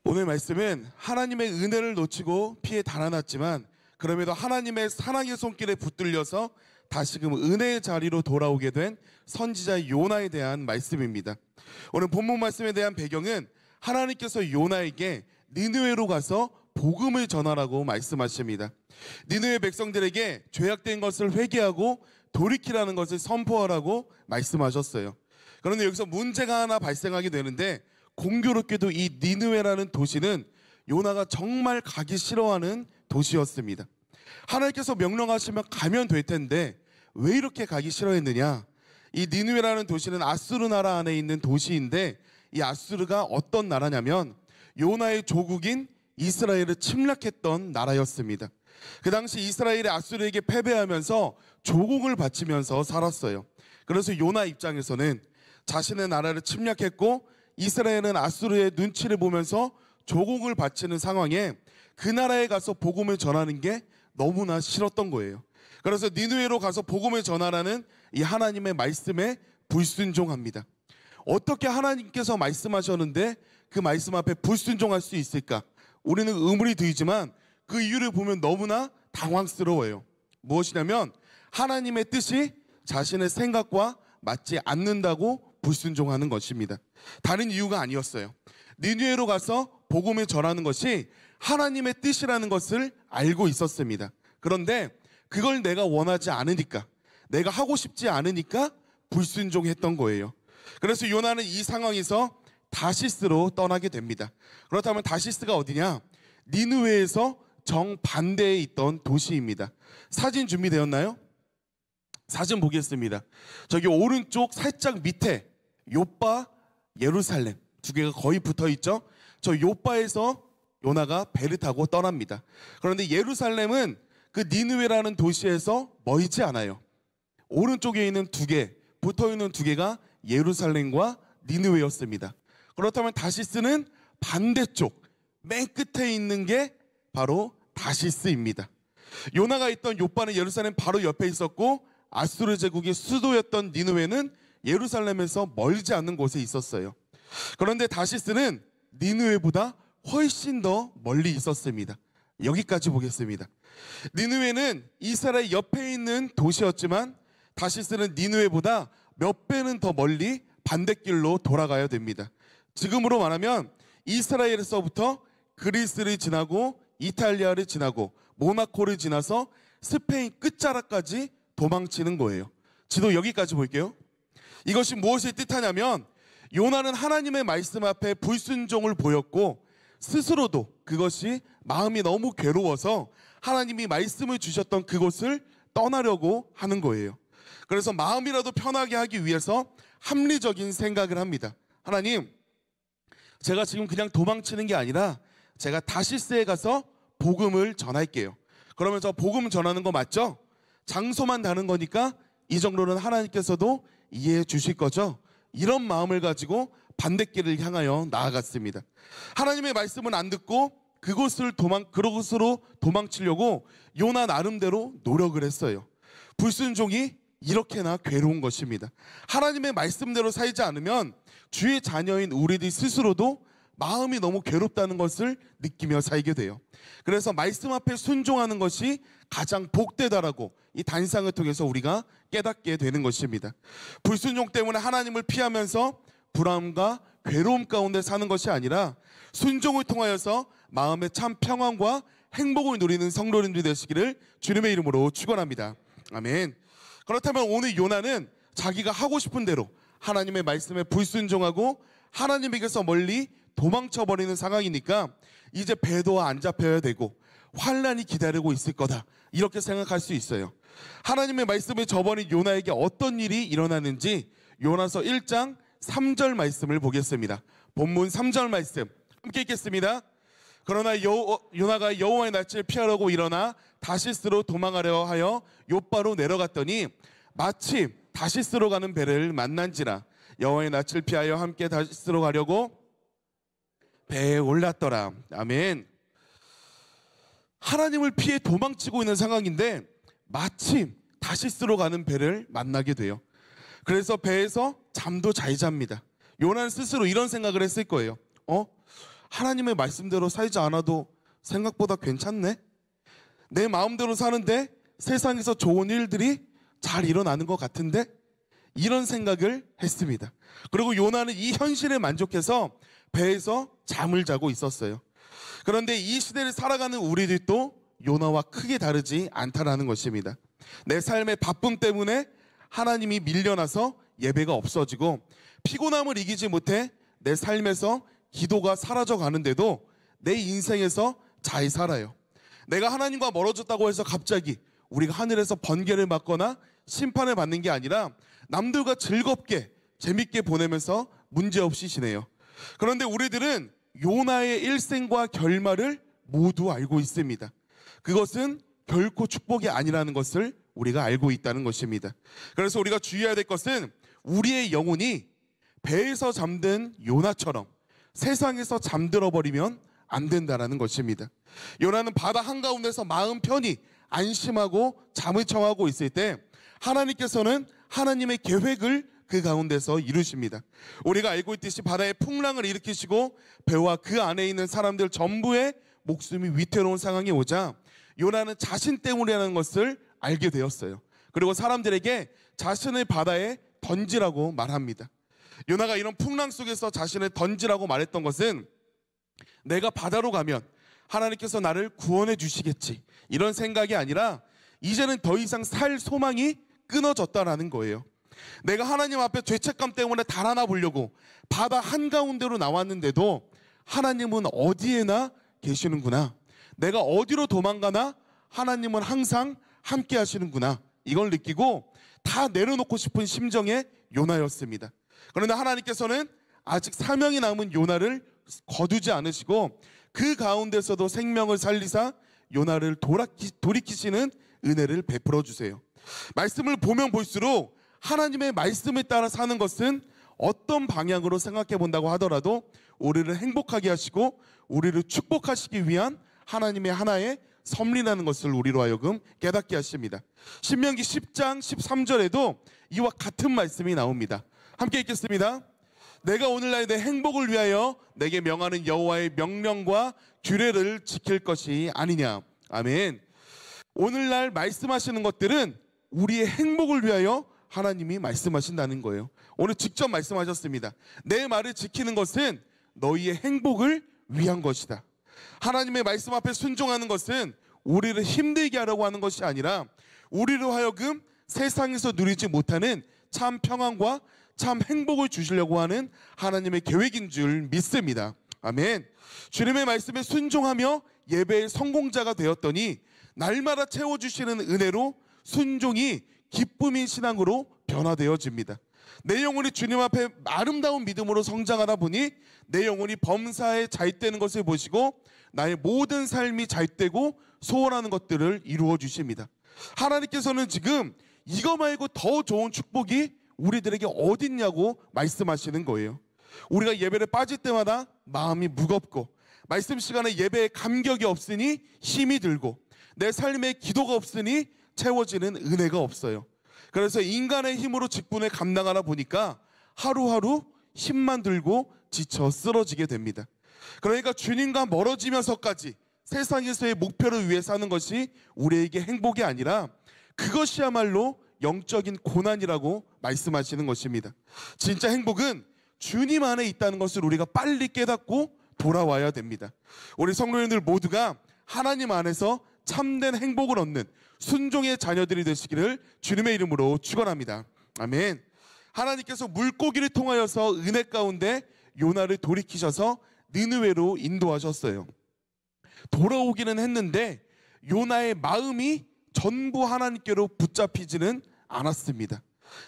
오늘 말씀은 하나님의 은혜를 놓치고 피해 달아났지만 그럼에도 하나님의 사랑의 손길에 붙들려서 다시금 은혜의 자리로 돌아오게 된 선지자 요나에 대한 말씀입니다. 오늘 본문 말씀에 대한 배경은 하나님께서 요나에게 니느웨로 가서 복음을 전하라고 말씀하십니다. 니느웨 백성들에게 죄악된 것을 회개하고 돌이키라는 것을 선포하라고 말씀하셨어요. 그런데 여기서 문제가 하나 발생하게 되는데, 공교롭게도 이 니느웨라는 도시는 요나가 정말 가기 싫어하는 도시였습니다. 하나님께서 명령하시면 가면 될 텐데 왜 이렇게 가기 싫어했느냐? 이 니느웨라는 도시는 아수르 나라 안에 있는 도시인데, 이 아수르가 어떤 나라냐면 요나의 조국인 이스라엘을 침략했던 나라였습니다. 그 당시 이스라엘이 아수르에게 패배하면서 조국을 바치면서 살았어요. 그래서 요나 입장에서는 자신의 나라를 침략했고 이스라엘은 아수르의 눈치를 보면서 조국을 바치는 상황에 그 나라에 가서 복음을 전하는 게 너무나 싫었던 거예요. 그래서 니느웨로 가서 복음을 전하라는 이 하나님의 말씀에 불순종합니다. 어떻게 하나님께서 말씀하셨는데 그 말씀 앞에 불순종할 수 있을까? 우리는 의문이 들지만 그 이유를 보면 너무나 당황스러워요. 무엇이냐면 하나님의 뜻이 자신의 생각과 맞지 않는다고 불순종하는 것입니다. 다른 이유가 아니었어요. 니느웨로 가서 복음을 전하는 것이 하나님의 뜻이라는 것을 알고 있었습니다. 그런데 그걸 내가 원하지 않으니까, 내가 하고 싶지 않으니까 불순종했던 거예요. 그래서 요나는 이 상황에서 다시스로 떠나게 됩니다. 그렇다면 다시스가 어디냐? 니느웨에서 정반대에 있던 도시입니다. 사진 준비되었나요? 사진 보겠습니다. 저기 오른쪽 살짝 밑에 요빠, 예루살렘 두 개가 거의 붙어 있죠. 저 요빠에서 요나가 배를 타고 떠납니다. 그런데 예루살렘은 그 니느웨라는 도시에서 멀지 않아요. 오른쪽에 있는 두 개, 붙어 있는 두 개가 예루살렘과 니느웨였습니다. 그렇다면 다시스는 반대쪽 맨 끝에 있는 게 바로 다시스입니다. 요나가 있던 요빠는 예루살렘 바로 옆에 있었고 아수르 제국의 수도였던 니느웨는 예루살렘에서 멀지 않는 곳에 있었어요. 그런데 다시스는 니느웨보다 훨씬 더 멀리 있었습니다. 여기까지 보겠습니다. 니느웨는 이스라엘 옆에 있는 도시였지만 다시스는 니느웨보다 몇 배는 더 멀리 반대길로 돌아가야 됩니다. 지금으로 말하면 이스라엘에서부터 그리스를 지나고 이탈리아를 지나고 모나코를 지나서 스페인 끝자락까지 도망치는 거예요. 지도 여기까지 볼게요. 이것이 무엇을 뜻하냐면 요나는 하나님의 말씀 앞에 불순종을 보였고 스스로도 그것이 마음이 너무 괴로워서 하나님이 말씀을 주셨던 그곳을 떠나려고 하는 거예요. 그래서 마음이라도 편하게 하기 위해서 합리적인 생각을 합니다. 하나님, 제가 지금 그냥 도망치는 게 아니라 제가 다시스에 가서 복음을 전할게요. 그러면서 복음 전하는 거 맞죠? 장소만 다른 거니까 이 정도는 하나님께서도 이해해 주실 거죠? 이런 마음을 가지고 반대길을 향하여 나아갔습니다. 하나님의 말씀은 안 듣고 그곳으로 도망치려고 요나 나름대로 노력을 했어요. 불순종이 이렇게나 괴로운 것입니다. 하나님의 말씀대로 살지 않으면 주의 자녀인 우리들 스스로도 마음이 너무 괴롭다는 것을 느끼며 살게 돼요. 그래서 말씀 앞에 순종하는 것이 가장 복되다라고 이 단상을 통해서 우리가 깨닫게 되는 것입니다. 불순종 때문에 하나님을 피하면서 불안과 괴로움 가운데 사는 것이 아니라 순종을 통하여서 마음의 참 평안과 행복을 누리는 성도님들이 되시기를 주님의 이름으로 축원합니다. 아멘. 그렇다면 오늘 요나는 자기가 하고 싶은 대로 하나님의 말씀에 불순종하고 하나님에게서 멀리 도망쳐버리는 상황이니까 이제 배도 안 잡혀야 되고 환란이 기다리고 있을 거다, 이렇게 생각할 수 있어요. 하나님의 말씀을 저버린 요나에게 어떤 일이 일어나는지 요나서 1장 3절 말씀을 보겠습니다. 본문 3절 말씀 함께 읽겠습니다. 그러나 요나가 여호와의 낯을 피하려고 일어나 다시스로 도망하려 하여 요빠로 내려갔더니 마침 다시스로 가는 배를 만난지라. 여호와의 낯을 피하여 함께 다시스로 가려고 배에 올랐더라. 아멘. 하나님을 피해 도망치고 있는 상황인데 마침 다시스로 가는 배를 만나게 돼요. 그래서 배에서 잠도 잘 잡니다. 요나는 스스로 이런 생각을 했을 거예요. 하나님의 말씀대로 살지 않아도 생각보다 괜찮네. 내 마음대로 사는데 세상에서 좋은 일들이 잘 일어나는 것 같은데, 이런 생각을 했습니다. 그리고 요나는 이 현실에 만족해서 배에서 잠을 자고 있었어요. 그런데 이 시대를 살아가는 우리들도 요나와 크게 다르지 않다라는 것입니다. 내 삶의 바쁨 때문에 하나님이 밀려나서 예배가 없어지고, 피곤함을 이기지 못해 내 삶에서 기도가 사라져 가는데도 내 인생에서 잘 살아요. 내가 하나님과 멀어졌다고 해서 갑자기 우리가 하늘에서 번개를 맞거나 심판을 받는 게 아니라 남들과 즐겁게 재밌게 보내면서 문제없이 지내요. 그런데 우리들은 요나의 일생과 결말을 모두 알고 있습니다. 그것은 결코 축복이 아니라는 것을 우리가 알고 있다는 것입니다. 그래서 우리가 주의해야 될 것은 우리의 영혼이 배에서 잠든 요나처럼 세상에서 잠들어 버리면 안 된다는 것입니다. 요나는 바다 한가운데서 마음 편히 안심하고 잠을 청하고 있을 때 하나님께서는 하나님의 계획을 그 가운데서 이루십니다. 우리가 알고 있듯이 바다에 풍랑을 일으키시고 배와 그 안에 있는 사람들 전부의 목숨이 위태로운 상황이 오자 요나는 자신 때문이라는 것을 알게 되었어요. 그리고 사람들에게 자신을 바다에 던지라고 말합니다. 요나가 이런 풍랑 속에서 자신을 던지라고 말했던 것은 내가 바다로 가면 하나님께서 나를 구원해 주시겠지, 이런 생각이 아니라 이제는 더 이상 살 소망이 끊어졌다라는 거예요. 내가 하나님 앞에 죄책감 때문에 달아나 보려고 바다 한가운데로 나왔는데도 하나님은 어디에나 계시는구나, 내가 어디로 도망가나 하나님은 항상 함께 하시는구나, 이걸 느끼고 다 내려놓고 싶은 심정의 요나였습니다. 그런데 하나님께서는 아직 사명이 남은 요나를 거두지 않으시고 그 가운데서도 생명을 살리사 요나를 돌이키시는 은혜를 베풀어 주세요. 말씀을 보면 볼수록 하나님의 말씀에 따라 사는 것은 어떤 방향으로 생각해 본다고 하더라도 우리를 행복하게 하시고 우리를 축복하시기 위한 하나님의 하나의 섭리라는 것을 우리로 하여금 깨닫게 하십니다. 신명기 10장 13절에도 이와 같은 말씀이 나옵니다. 함께 읽겠습니다. 내가 오늘날 내 행복을 위하여 내게 명하는 여호와의 명령과 규례를 지킬 것이 아니냐. 아멘. 오늘날 말씀하시는 것들은 우리의 행복을 위하여 하나님이 말씀하신다는 거예요. 오늘 직접 말씀하셨습니다. 내 말을 지키는 것은 너희의 행복을 위한 것이다. 하나님의 말씀 앞에 순종하는 것은 우리를 힘들게 하려고 하는 것이 아니라 우리로 하여금 세상에서 누리지 못하는 참 평안과 참 행복을 주시려고 하는 하나님의 계획인 줄 믿습니다. 아멘. 주님의 말씀에 순종하며 예배의 성공자가 되었더니 날마다 채워주시는 은혜로 순종이 기쁨인 신앙으로 변화되어집니다. 내 영혼이 주님 앞에 아름다운 믿음으로 성장하다 보니 내 영혼이 범사에 잘되는 것을 보시고 나의 모든 삶이 잘되고 소원하는 것들을 이루어 주십니다. 하나님께서는 지금 이거 말고 더 좋은 축복이 우리들에게 어딨냐고 말씀하시는 거예요. 우리가 예배를 빠질 때마다 마음이 무겁고 말씀 시간에 예배에 감격이 없으니 힘이 들고 내 삶에 기도가 없으니 채워지는 은혜가 없어요. 그래서 인간의 힘으로 직분을 감당하다 보니까 하루하루 힘만 들고 지쳐 쓰러지게 됩니다. 그러니까 주님과 멀어지면서까지 세상에서의 목표를 위해 사는 것이 우리에게 행복이 아니라 그것이야말로 영적인 고난이라고 말씀하시는 것입니다. 진짜 행복은 주님 안에 있다는 것을 우리가 빨리 깨닫고 돌아와야 됩니다. 우리 성도님들 모두가 하나님 안에서 참된 행복을 얻는 순종의 자녀들이 되시기를 주님의 이름으로 축원합니다. 아멘. 하나님께서 물고기를 통하여서 은혜 가운데 요나를 돌이키셔서 니느웨로 인도하셨어요. 돌아오기는 했는데 요나의 마음이 전부 하나님께로 붙잡히지는 않았습니다.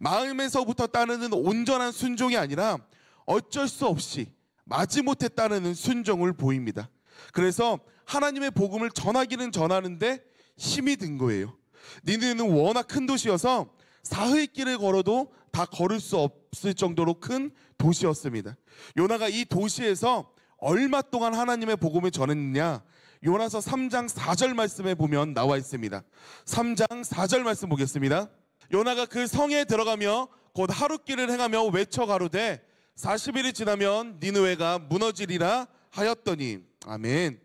마음에서부터 따르는 온전한 순종이 아니라 어쩔 수 없이 마지못해 따르는 순종을 보입니다. 그래서 하나님의 복음을 전하기는 전하는데 힘이 든 거예요. 니느웨는 워낙 큰 도시여서 사흘 길을 걸어도 다 걸을 수 없을 정도로 큰 도시였습니다. 요나가 이 도시에서 얼마 동안 하나님의 복음을 전했느냐, 요나서 3장 4절 말씀에 보면 나와 있습니다. 3장 4절 말씀 보겠습니다. 요나가 그 성에 들어가며 곧 하룻길을 행하며 외쳐 가로되 40일이 지나면 니느웨가 무너지리라 하였더니 아멘.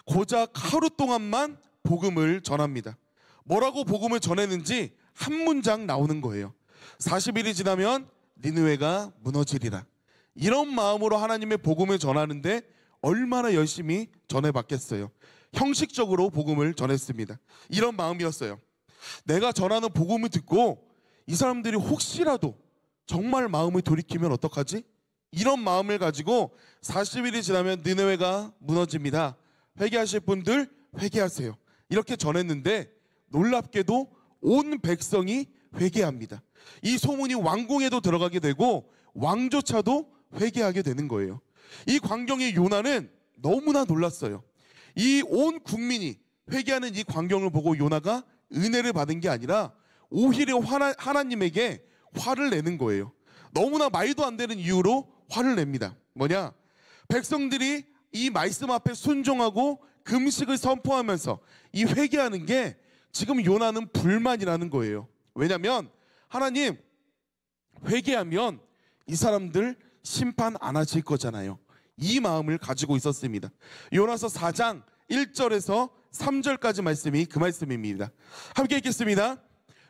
고작 하루 동안만 복음을 전합니다. 뭐라고 복음을 전했는지 한 문장 나오는 거예요. 40일이 지나면 니느웨가 무너지리라. 이런 마음으로 하나님의 복음을 전하는데 얼마나 열심히 전해봤겠어요. 형식적으로 복음을 전했습니다. 이런 마음이었어요. 내가 전하는 복음을 듣고 이 사람들이 혹시라도 정말 마음을 돌이키면 어떡하지? 이런 마음을 가지고 40일이 지나면 니느웨가 무너집니다. 회개하실 분들 회개하세요. 이렇게 전했는데 놀랍게도 온 백성이 회개합니다. 이 소문이 왕궁에도 들어가게 되고 왕조차도 회개하게 되는 거예요. 이 광경에 요나는 너무나 놀랐어요. 이 온 국민이 회개하는 이 광경을 보고 요나가 은혜를 받은 게 아니라 오히려 하나님에게 화를 내는 거예요. 너무나 말도 안 되는 이유로 화를 냅니다. 뭐냐? 백성들이 이 말씀 앞에 순종하고 금식을 선포하면서 이 회개하는 게 지금 요나는 불만이라는 거예요. 왜냐하면 하나님, 회개하면 이 사람들 심판 안 하실 거잖아요. 이 마음을 가지고 있었습니다. 요나서 4장 1절에서 3절까지 말씀이 그 말씀입니다. 함께 읽겠습니다.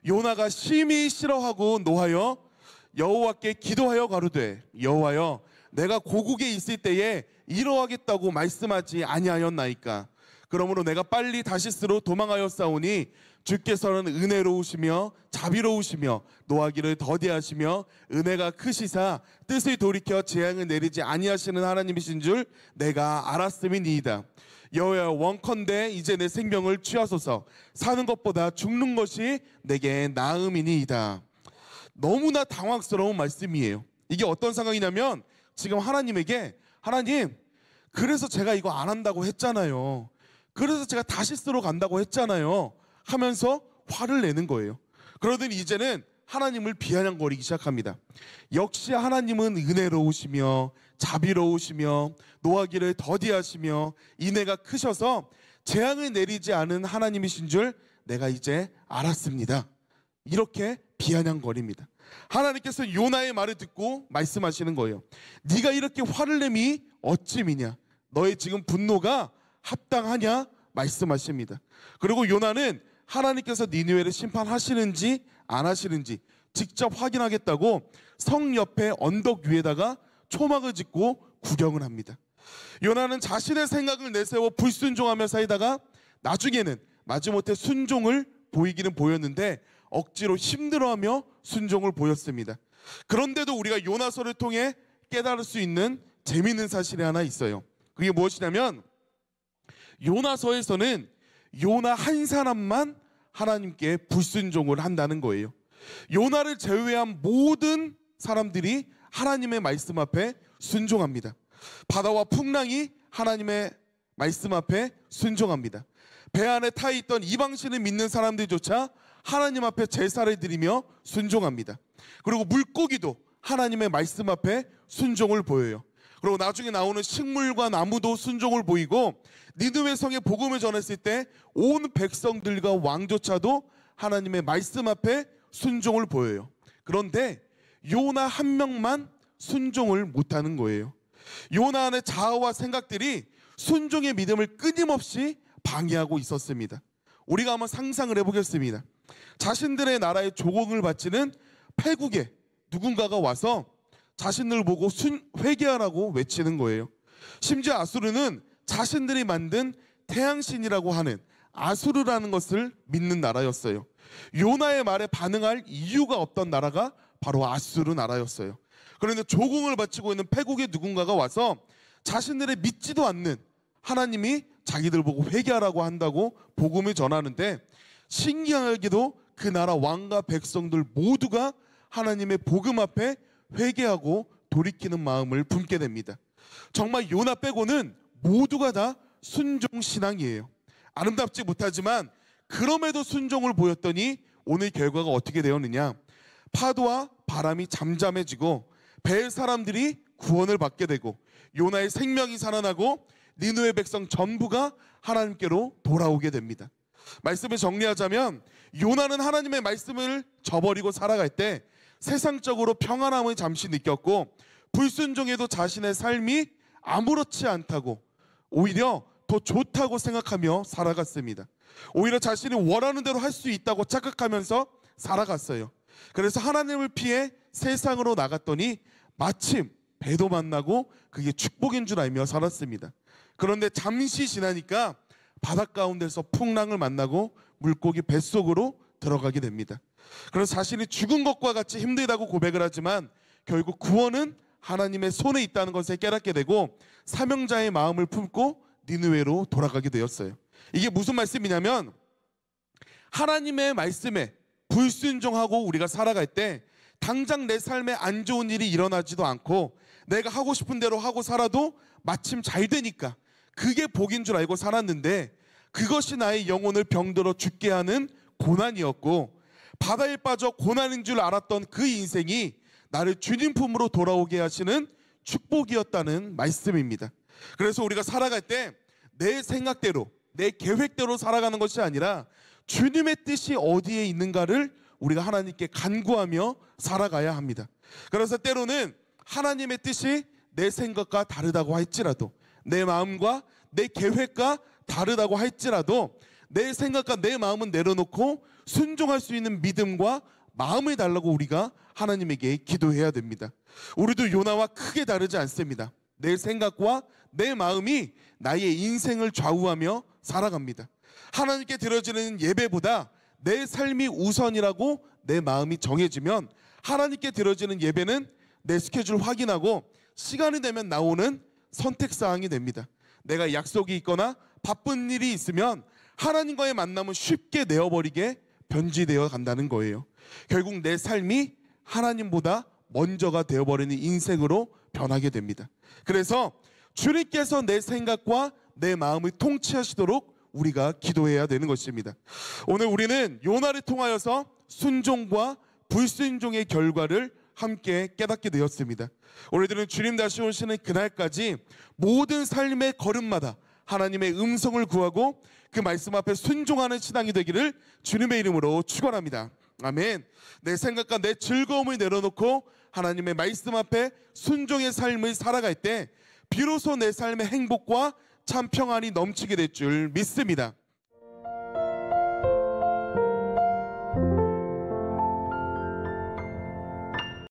요나가 심히 싫어하고 노하여 여호와께 기도하여 가로되 여호와여 내가 고국에 있을 때에 이러하겠다고 말씀하지 아니하였나이까. 그러므로 내가 빨리 다시스로 도망하였사오니 주께서는 은혜로우시며 자비로우시며 노하기를 더디하시며 은혜가 크시사 뜻을 돌이켜 재앙을 내리지 아니하시는 하나님이신 줄 내가 알았음이니이다. 여호와여 원컨대 이제 내 생명을 취하소서. 사는 것보다 죽는 것이 내게 나음이니이다. 너무나 당황스러운 말씀이에요. 이게 어떤 상황이냐면 지금 하나님에게 하나님, 그래서 제가 이거 안 한다고 했잖아요. 그래서 제가 다시스로 간다고 했잖아요 하면서 화를 내는 거예요. 그러더니 이제는 하나님을 비아냥거리기 시작합니다. 역시 하나님은 은혜로우시며 자비로우시며 노하기를 더디하시며 인애가 크셔서 재앙을 내리지 않은 하나님이신 줄 내가 이제 알았습니다. 이렇게 비아냥거립니다. 하나님께서 요나의 말을 듣고 말씀하시는 거예요. 네가 이렇게 화를 내미 어찌미냐? 너의 지금 분노가 합당하냐? 말씀하십니다. 그리고 요나는 하나님께서 니느웨를 심판하시는지 안 하시는지 직접 확인하겠다고 성 옆에 언덕 위에다가 초막을 짓고 구경을 합니다. 요나는 자신의 생각을 내세워 불순종하며 살다가 나중에는 마지못해 순종을 보이기는 보였는데 억지로 힘들어하며 순종을 보였습니다. 그런데도 우리가 요나서를 통해 깨달을 수 있는 재미있는 사실이 하나 있어요. 그게 무엇이냐면 요나서에서는 요나 한 사람만 하나님께 불순종을 한다는 거예요. 요나를 제외한 모든 사람들이 하나님의 말씀 앞에 순종합니다. 바다와 풍랑이 하나님의 말씀 앞에 순종합니다. 배 안에 타 있던 이방신을 믿는 사람들조차 하나님 앞에 제사를 드리며 순종합니다. 그리고 물고기도 하나님의 말씀 앞에 순종을 보여요. 그리고 나중에 나오는 식물과 나무도 순종을 보이고 니느웨 성에 복음을 전했을 때 온 백성들과 왕조차도 하나님의 말씀 앞에 순종을 보여요. 그런데 요나 한 명만 순종을 못하는 거예요. 요나 안의 자아와 생각들이 순종의 믿음을 끊임없이 방해하고 있었습니다. 우리가 한번 상상을 해보겠습니다. 자신들의 나라의 조공을 바치는 패국에 누군가가 와서 자신을 보고 회개하라고 외치는 거예요. 심지어 아수르는 자신들이 만든 태양신이라고 하는 아수르라는 것을 믿는 나라였어요. 요나의 말에 반응할 이유가 없던 나라가 바로 아수르 나라였어요. 그런데 조공을 바치고 있는 패국의 누군가가 와서 자신들의 믿지도 않는 하나님이 자기들 보고 회개하라고 한다고 복음을 전하는데 신기하게도 그 나라 왕과 백성들 모두가 하나님의 복음 앞에 회개하고 돌이키는 마음을 품게 됩니다. 정말 요나 빼고는 모두가 다 순종신앙이에요. 아름답지 못하지만 그럼에도 순종을 보였더니 오늘 결과가 어떻게 되었느냐? 파도와 바람이 잠잠해지고 배의 사람들이 구원을 받게 되고 요나의 생명이 살아나고 니느웨 백성 전부가 하나님께로 돌아오게 됩니다. 말씀을 정리하자면 요나는 하나님의 말씀을 저버리고 살아갈 때 세상적으로 평안함을 잠시 느꼈고 불순종에도 자신의 삶이 아무렇지 않다고, 오히려 더 좋다고 생각하며 살아갔습니다. 오히려 자신이 원하는 대로 할 수 있다고 착각하면서 살아갔어요. 그래서 하나님을 피해 세상으로 나갔더니 마침 배도 만나고 그게 축복인 줄 알며 살았습니다. 그런데 잠시 지나니까 바닷 가운데서 풍랑을 만나고 물고기 뱃속으로 들어가게 됩니다. 그래서 자신이 죽은 것과 같이 힘들다고 고백을 하지만 결국 구원은 하나님의 손에 있다는 것을 깨닫게 되고 사명자의 마음을 품고 니느웨로 돌아가게 되었어요. 이게 무슨 말씀이냐면, 하나님의 말씀에 불순종하고 우리가 살아갈 때 당장 내 삶에 안 좋은 일이 일어나지도 않고 내가 하고 싶은 대로 하고 살아도 마침 잘 되니까 그게 복인 줄 알고 살았는데, 그것이 나의 영혼을 병들어 죽게 하는 고난이었고, 바다에 빠져 고난인 줄 알았던 그 인생이 나를 주님 품으로 돌아오게 하시는 축복이었다는 말씀입니다. 그래서 우리가 살아갈 때 내 생각대로, 내 계획대로 살아가는 것이 아니라 주님의 뜻이 어디에 있는가를 우리가 하나님께 간구하며 살아가야 합니다. 그래서 때로는 하나님의 뜻이 내 생각과 다르다고 할지라도, 내 마음과 내 계획과 다르다고 할지라도 내 생각과 내 마음은 내려놓고 순종할 수 있는 믿음과 마음을 달라고 우리가 하나님에게 기도해야 됩니다. 우리도 요나와 크게 다르지 않습니다. 내 생각과 내 마음이 나의 인생을 좌우하며 살아갑니다. 하나님께 드려지는 예배보다 내 삶이 우선이라고 내 마음이 정해지면 하나님께 드려지는 예배는 내 스케줄 확인하고 시간이 되면 나오는 선택사항이 됩니다. 내가 약속이 있거나 바쁜 일이 있으면 하나님과의 만남은 쉽게 내어버리게 변질되어 간다는 거예요. 결국 내 삶이 하나님보다 먼저가 되어버리는 인생으로 변하게 됩니다. 그래서 주님께서 내 생각과 내 마음을 통치하시도록 우리가 기도해야 되는 것입니다. 오늘 우리는 요나를 통하여서 순종과 불순종의 결과를 함께 깨닫게 되었습니다. 우리들은 주님 다시 오시는 그날까지 모든 삶의 걸음마다 하나님의 음성을 구하고 그 말씀 앞에 순종하는 신앙이 되기를 주님의 이름으로 축원합니다. 아멘. 내 생각과 내 즐거움을 내려놓고 하나님의 말씀 앞에 순종의 삶을 살아갈 때 비로소 내 삶의 행복과 참 평안이 넘치게 될 줄 믿습니다.